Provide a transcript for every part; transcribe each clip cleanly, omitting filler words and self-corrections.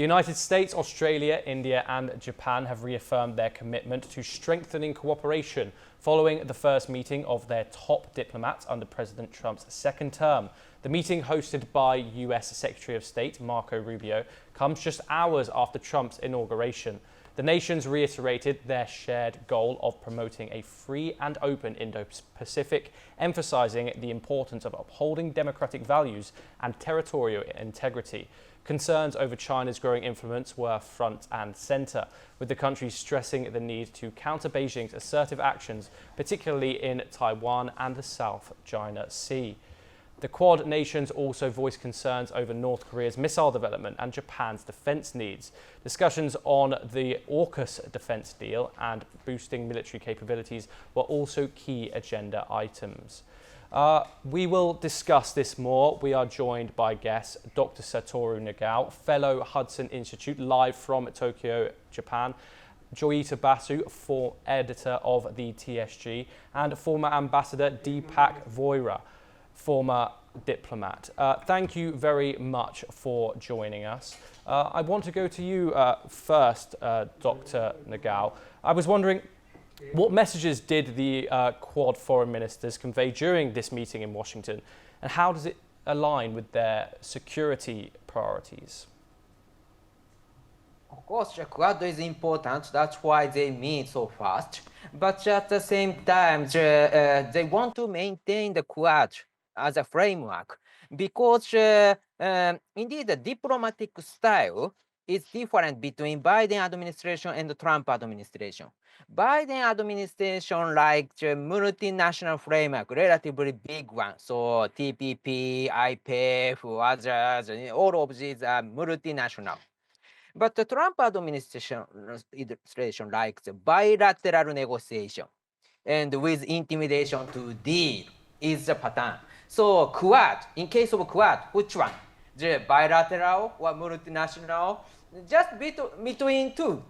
The United States, Australia, India and Japan have reaffirmed their commitment to strengthening cooperation following the first meeting of their top diplomats under President Trump's second term. The meeting, hosted by US Secretary of State Marco Rubio, comes just hours after Trump's inauguration. The nations reiterated their shared goal of promoting a free and open Indo-Pacific, emphasizing the importance of upholding democratic values and territorial integrity. Concerns over China's growing influence were front and center, with the country stressing the need to counter Beijing's assertive actions, particularly in Taiwan and the South China Sea. The Quad nations also voiced concerns over North Korea's missile development and Japan's defense needs. Discussions on the AUKUS defense deal and boosting military capabilities were also key agenda items. We will discuss this more. We are joined by guests Dr. Satoru Nagao, Fellow Hudson Institute, live from Tokyo, Japan, Joyita Basu, editor of the TSG, and former Ambassador Deepak Voira, former diplomat. Thank you very much for joining us. I want to go to you first, Dr. Nagao. I was wondering, what messages did the Quad foreign ministers convey during this meeting in Washington, and how does it align with their security priorities? Of course, the Quad is important. That's why they meet so fast. But at the same time, they want to maintain the Quad as a framework, because indeed the diplomatic style is different between Biden administration and the Trump administration. Biden administration likes the multinational framework, relatively big one. So TPP, IPEF, others, all of these are multinational. But the Trump administration likes bilateral negotiation, and with intimidation to deal is the pattern. So Quad, in case of Quad, which one? The bilateral or multinational? Just between two.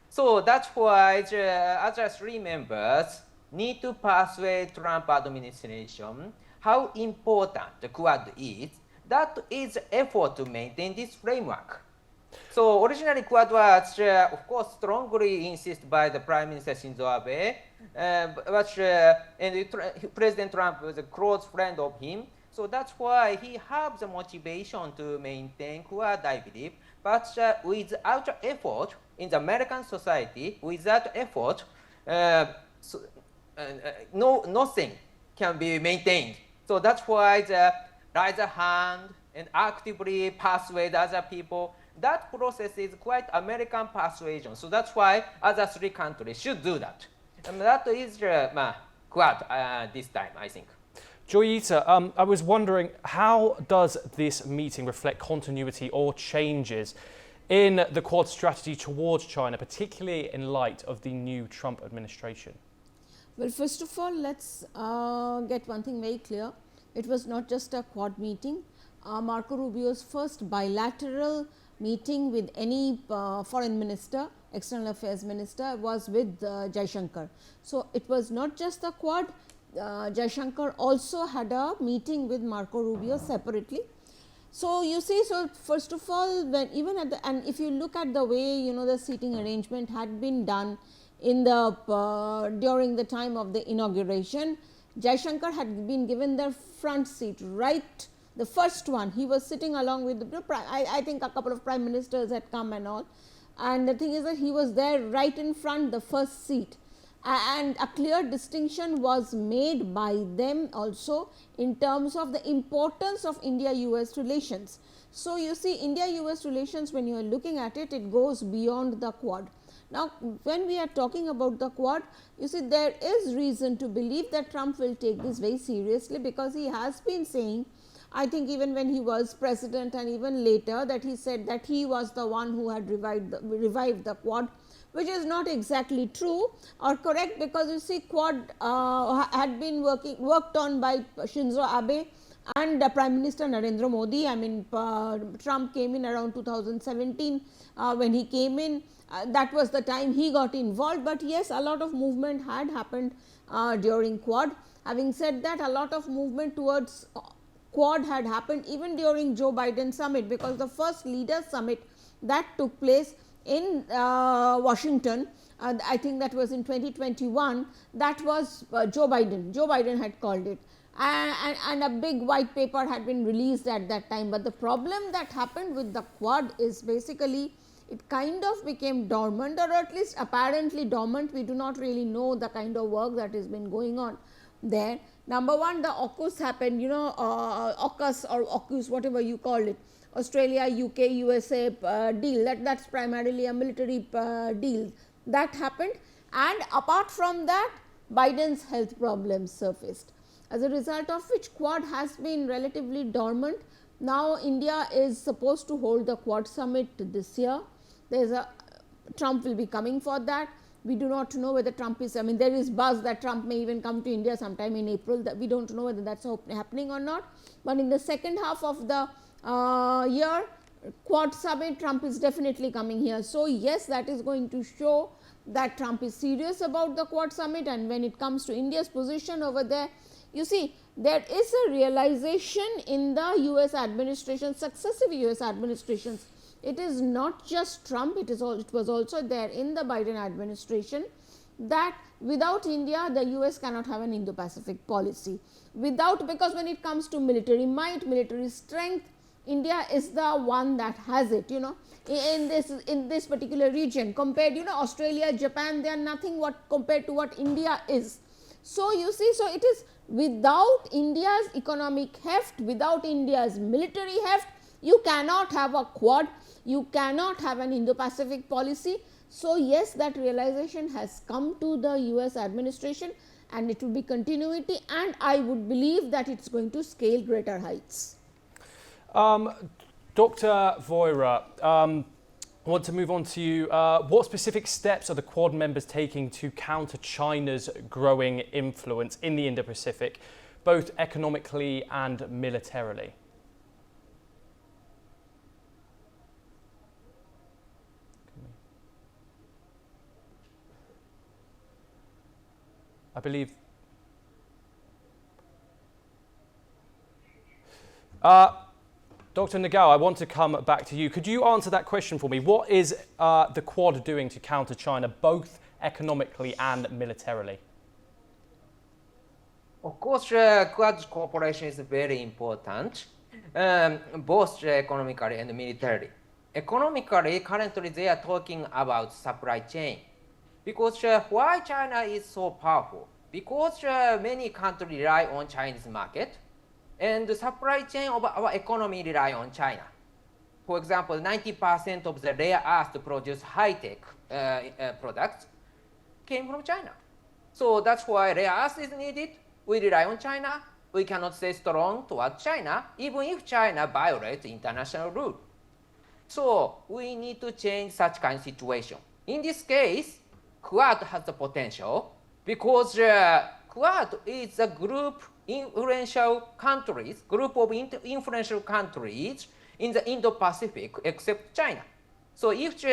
So that's why the other three members need to persuade Trump administration how important the Quad is. That is effort to maintain this framework. So originally Quad was, of course, strongly insisted by the Prime Minister Shinzo Abe, and President Trump was a close friend of him. So that's why he has the motivation to maintain Quad, I believe. But without effort in the American society, without effort, nothing can be maintained. So that's why the raise a hand and actively persuade other people. That process is quite American persuasion. So that's why other three countries should do that. And that is Quad this time, I think. Joyita, I was wondering, how does this meeting reflect continuity or changes in the Quad strategy towards China, particularly in light of the new Trump administration? Well, first of all, let's get one thing very clear. It was not just a Quad meeting. Marco Rubio's first bilateral meeting with any foreign minister, external affairs minister, was with Jaishankar. So it was not just the Quad. Jaishankar also had a meeting with Marco Rubio separately. So you see, so first of all, when even at the, and if you look at the way the seating arrangement had been done in the during the time of the inauguration, Jaishankar had been given the front seat, right. The first one, he was sitting along with the I think a couple of prime ministers had come and all, and the thing is that he was there right in front, the first seat, and a clear distinction was made by them also in terms of the importance of India-US relations. So you see, India-US relations, when you are looking at it, it goes beyond the Quad. Now, when we are talking about the Quad, you see, there is reason to believe that Trump will take this very seriously, because he has been saying, I think even when he was president and even later, that he said that he was the one who had revived the Quad, which is not exactly true or correct, because you see, Quad had been worked on by Shinzo Abe and Prime Minister Narendra Modi. I mean, Trump came in around 2017. When he came in, that was the time he got involved, but yes, a lot of movement had happened during Quad. Having said that, a lot of movement towards Quad had happened even during Joe Biden summit, because the first leaders summit that took place in Washington. I think that was in 2021. That was Joe Biden. Joe Biden had called it, and a big white paper had been released at that time. But the problem that happened with the Quad is basically it kind of became dormant, or at least apparently dormant. We do not really know the kind of work that has been going on there. Number one, the AUKUS happened, AUKUS or AUKUS, whatever you call it, Australia, UK, USA deal, that's primarily a military deal that happened, and apart from that Biden's health problems surfaced, as a result of which Quad has been relatively dormant. Now India is supposed to hold the Quad summit this year. Trump will be coming for that. We do not know whether Trump is, there is buzz that Trump may even come to India sometime in April. That we don't know whether that's happening or not. But in the second half of the year, Quad summit, Trump is definitely coming here. So yes, that is going to show that Trump is serious about the Quad summit. And when it comes to India's position over there, you see, there is a realization in the US administration, successive US administrations. It is not just Trump, it was also there in the Biden administration, that without India, the US cannot have an Indo-Pacific policy. Because when it comes to military might, military strength, India is the one that has it, in this particular region. Compared, Australia, Japan, they are nothing compared to what India is. So you see, so it is without India's economic heft, without India's military heft, you cannot have a Quad, you cannot have an Indo-Pacific policy. So yes, that realization has come to the US administration, and it will be continuity, and I would believe that it's going to scale greater heights. Dr. Voira, I want to move on to you. What specific steps are the Quad members taking to counter China's growing influence in the Indo-Pacific, both economically and militarily? I believe. Dr. Nagao, I want to come back to you. Could you answer that question for me? What is the Quad doing to counter China, both economically and militarily? Of course, Quad cooperation is very important, both economically and militarily. Economically, currently they are talking about supply chain. Because why China is so powerful? Because many countries rely on Chinese market, and the supply chain of our economy rely on China. For example, 90% of the rare earth to produce high-tech products came from China. So that's why rare earth is needed. We rely on China. We cannot stay strong towards China, even if China violates international rule. So we need to change such kind of situation. In this case, Quad has the potential because Quad is a group of influential countries in the Indo-Pacific except China. So if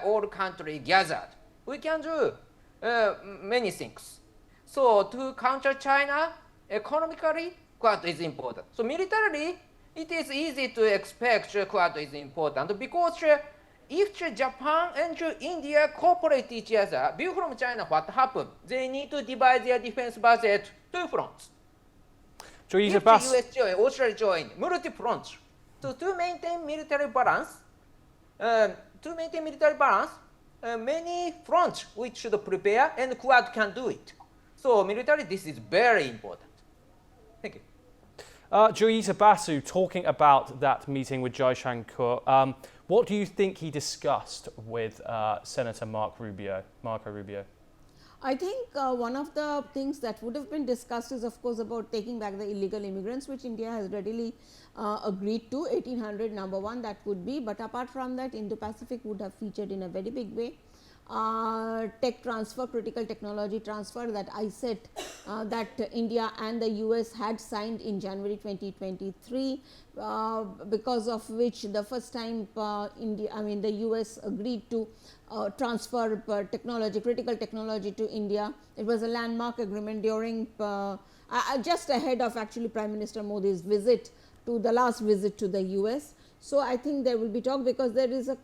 all countries gathered, we can do many things. So to counter China, economically, Quad is important. So militarily, it is easy to expect Quad is important because if Japan and India cooperate each other, view from China what happened? They need to divide their defense budget two fronts. If the US join, Australia join, multi-fronts. So to maintain military balance, many fronts which should prepare, and Quad can do it. So militarily, this is very important. Thank you. Joyita Basu, talking about that meeting with Jai Shankar, what do you think he discussed with Senator Marco Rubio? I think one of the things that would have been discussed is, of course, about taking back the illegal immigrants, which India has readily agreed to. 1800, number one, that would be. But apart from that, Indo-Pacific would have featured in a very big way. Tech transfer, critical technology transfer, that ISET that India and the US had signed in January 2023, because of which the first time the US agreed to transfer technology, critical technology to India. It was a landmark agreement during just ahead of actually Prime Minister Modi's visit to the last visit to the US. So I think there will be talk, because there is a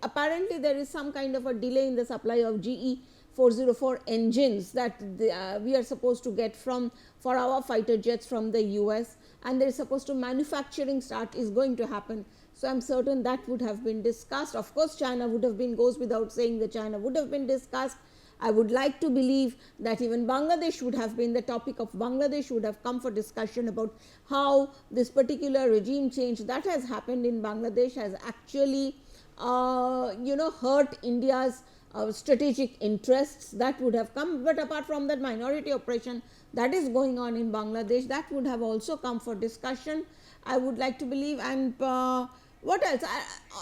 apparently there is some kind of a delay in the supply of GE 404 engines that we are supposed to get for our fighter jets from the US, and there is supposed to manufacturing start is going to happen. So I am certain that would have been discussed. Of course, China would have been, goes without saying that China would have been discussed. I would like to believe that even Bangladesh would have been, the topic of Bangladesh would have come for discussion about how this particular regime change that has happened in Bangladesh has actually hurt India's strategic interests. That would have come. But apart from that, minority oppression that is going on in Bangladesh, that would have also come for discussion, I would like to believe. And what else?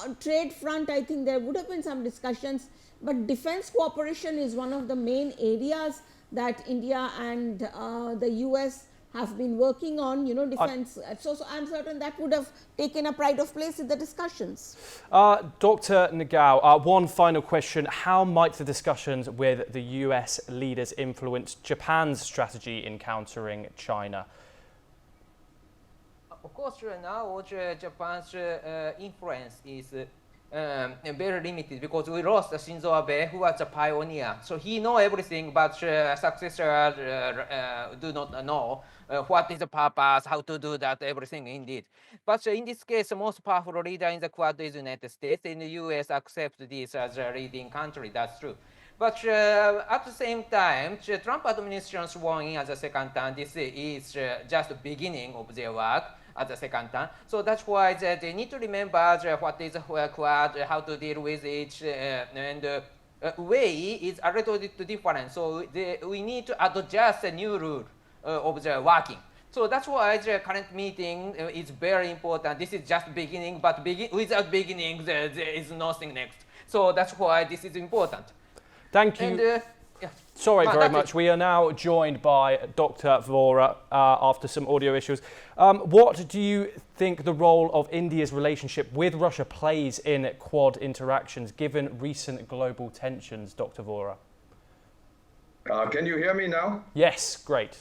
On trade front, I think there would have been some discussions, but defense cooperation is one of the main areas that India and the US have been working on, defense. So I am certain that would have taken a pride of place in the discussions. Dr. Nagao, one final question. How might the discussions with the US leaders influence Japan's strategy in countering China? Of course, now Japan's influence is very limited, because we lost Shinzo Abe, who was a pioneer. So he knows everything, but successors do not know what is the purpose, how to do that, everything indeed. But in this case, the most powerful leader in the Quad is the United States, and the US accept this as a leading country. That's true. But at the same time, the Trump administration sworn in as a second term. This is just the beginning of their work as a second term. So that's why they need to remember what is Quad, how to deal with it, and way is a little bit different. So we need to adjust a new rule of the working. So that's why the current meeting is very important. This is just beginning, but without beginning, there is nothing next. So that's why this is important. Thank you. And, Sorry very much. We are now joined by Dr. Vora after some audio issues. What do you think the role of India's relationship with Russia plays in Quad interactions, given recent global tensions, Dr. Vora? Can you hear me now? Yes, great.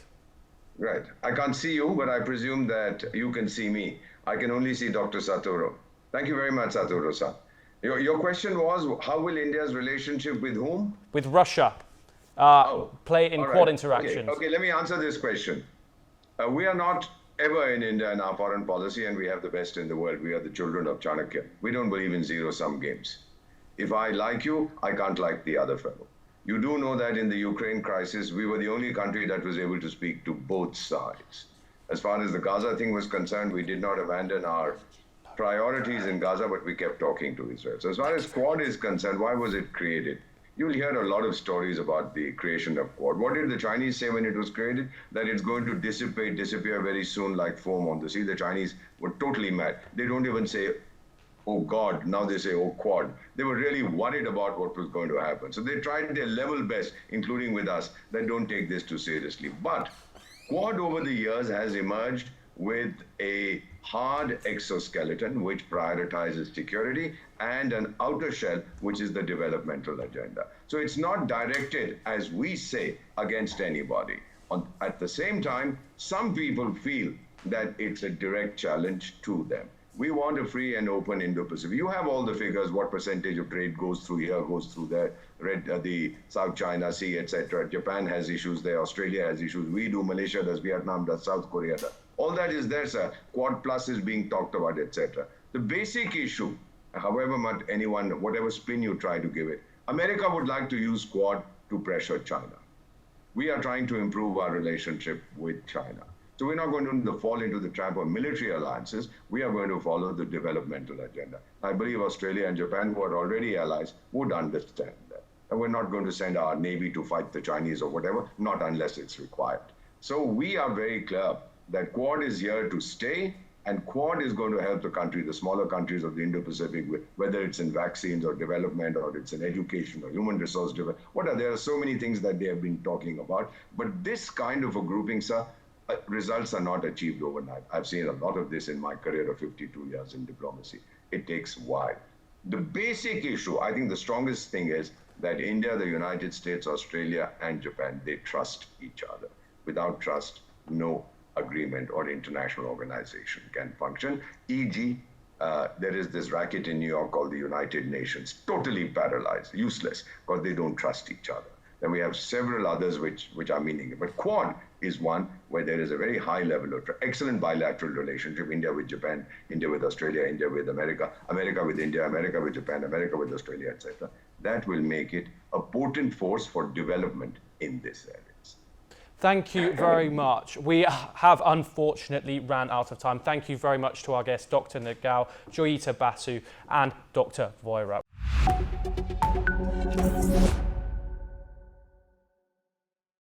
Right. I can't see you, but I presume that you can see me. I can only see Dr. Satoru. Thank you very much, Satoru-san. Your question was, how will India's relationship with whom? With Russia play in Quad interactions? Okay, let me answer this question. We are not ever in India in our foreign policy, and we have the best in the world. We are the children of Chanakya. We don't believe in zero-sum games. If I like you, I can't like the other fellow. You do know that in the Ukraine crisis, we were the only country that was able to speak to both sides. As far as the Gaza thing was concerned, we did not abandon our priorities in Gaza, but we kept talking to Israel. So as far as Quad is concerned, why was it created? You'll hear a lot of stories about the creation of Quad. What did the Chinese say when it was created? That it's going to disappear very soon like foam on the sea. The Chinese were totally mad. They don't even say, oh God, now they say, oh Quad. They were really worried about what was going to happen. So they tried their level best, including with us, that don't take this too seriously. But Quad over the years has emerged with a hard exoskeleton which prioritizes security and an outer shell which is the developmental agenda. So it's not directed, as we say, against anybody. At the same time, some people feel that it's a direct challenge to them. We want a free and open Indo-Pacific. You have all the figures, what percentage of trade goes through here, goes through there, the South China Sea, etc. Japan has issues there, Australia has issues, we do, Malaysia does, Vietnam does, South Korea does. All that is there, sir. Quad Plus is being talked about, etc. The basic issue, however much anyone, whatever spin you try to give it, America would like to use Quad to pressure China. We are trying to improve our relationship with China. So we're not going to fall into the trap of military alliances. We are going to follow the developmental agenda. I believe Australia and Japan, who are already allies, would understand that. And we're not going to send our Navy to fight the Chinese or whatever, not unless it's required. So we are very clear that Quad is here to stay, and Quad is going to help the country, the smaller countries of the Indo-Pacific, whether it's in vaccines or development, or it's in education or human resource development. There are so many things that they have been talking about. But this kind of a grouping, sir, results are not achieved overnight. I've seen a lot of this in my career of 52 years in diplomacy. It takes a while. The basic issue, I think the strongest thing is that India, the United States, Australia, and Japan, they trust each other. Without trust, no agreement or international organization can function, e.g. there is this racket in New York called the United Nations, totally paralyzed, useless, because they don't trust each other. Then we have several others which are meaningless. But Quad is one where there is a very high level of excellent bilateral relationship, India with Japan, India with Australia, India with America, America with India, America with Japan, America with Australia, etc. That will make it a potent force for development in this area. Thank you very much. We have unfortunately ran out of time. Thank you very much to our guests, Dr. Nagal, Joyita Basu and Dr. Voira.